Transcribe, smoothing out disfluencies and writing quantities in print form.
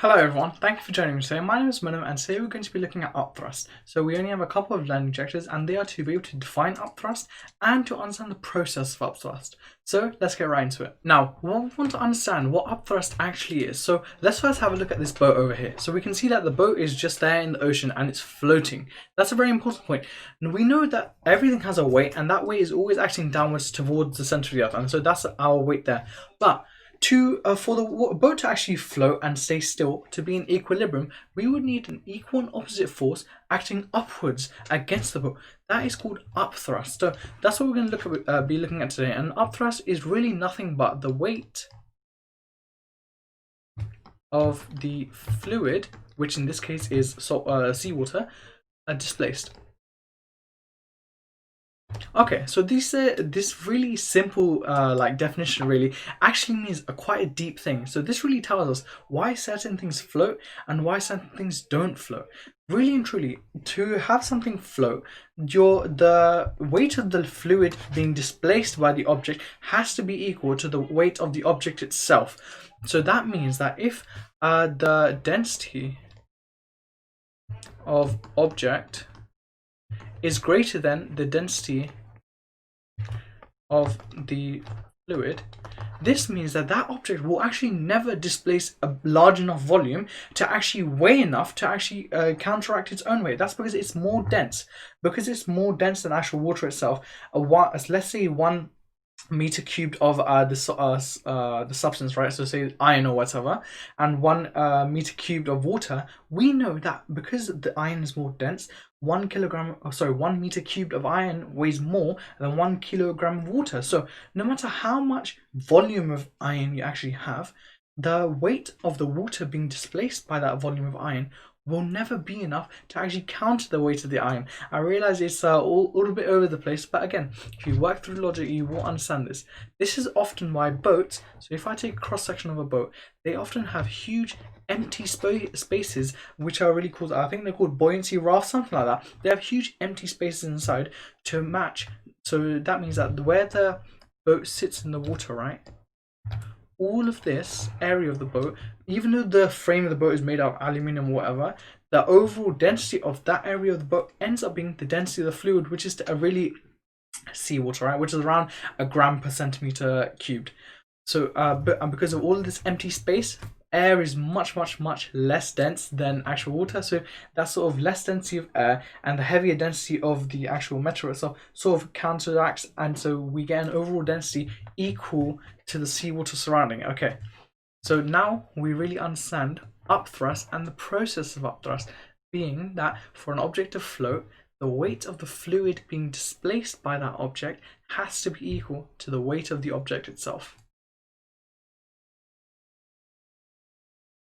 Hello everyone, thank you for joining me today. My name is Manu and today we're going to be looking at upthrust. So we only have a couple of learning objectives and they are to be able to define upthrust and to understand the process of upthrust. So let's get right into it. Now, we want to understand what upthrust actually is. So let's first have a look at this boat over here. So we can see that the boat is just there in the ocean and it's floating. That's a very important point. And we know that everything has a weight and that weight is always acting downwards towards the center of the earth. And so that's our weight there. But for the boat to actually float and stay still, to be in equilibrium, we would need an equal and opposite force acting upwards against the boat. That is called upthrust. So that's what we're going to be looking at today. And upthrust is really nothing but the weight of the fluid, which in this case is seawater, displaced. Okay, so this really simple definition really actually means quite a deep thing. So this really tells us why certain things float and why certain things don't float. Really and truly, to have something float, the weight of the fluid being displaced by the object has to be equal to the weight of the object itself. So that means that if the density of object is greater than the density of the fluid, this means that that object will actually never displace a large enough volume to actually weigh enough to actually counteract its own weight. That's because it's more dense. Because it's more dense than actual water itself. Let's say 1 meter cubed of the substance, right? So say iron or whatever, and 1 meter cubed of water. We know that because the iron is more dense, 1 meter cubed of iron weighs more than 1 kilogram of water. So no matter how much volume of iron you actually have, the weight of the water being displaced by that volume of iron will never be enough to actually counter the weight of the iron. I realize it's a little bit over the place, but again, if you work through logic, you will understand this. This is often why boats, so if I take a cross section of a boat, they often have huge empty spaces, which are really called, I think they're called buoyancy rafts, something like that. They have huge empty spaces inside to match. So that means that where the boat sits in the water, right? All of this area of the boat, even though the frame of the boat is made out of aluminium or whatever, the overall density of that area of the boat ends up being the density of the fluid, which is a really seawater, right? Which is around a gram per centimeter cubed. So, because of all of this empty space, air is much less dense than actual water. So that sort of less density of air and the heavier density of the actual metal itself sort of counteracts, and so we get an overall density equal to the seawater surrounding. Okay, so now we really understand upthrust and the process of upthrust, being that for an object to float, the weight of the fluid being displaced by that object has to be equal to the weight of the object itself.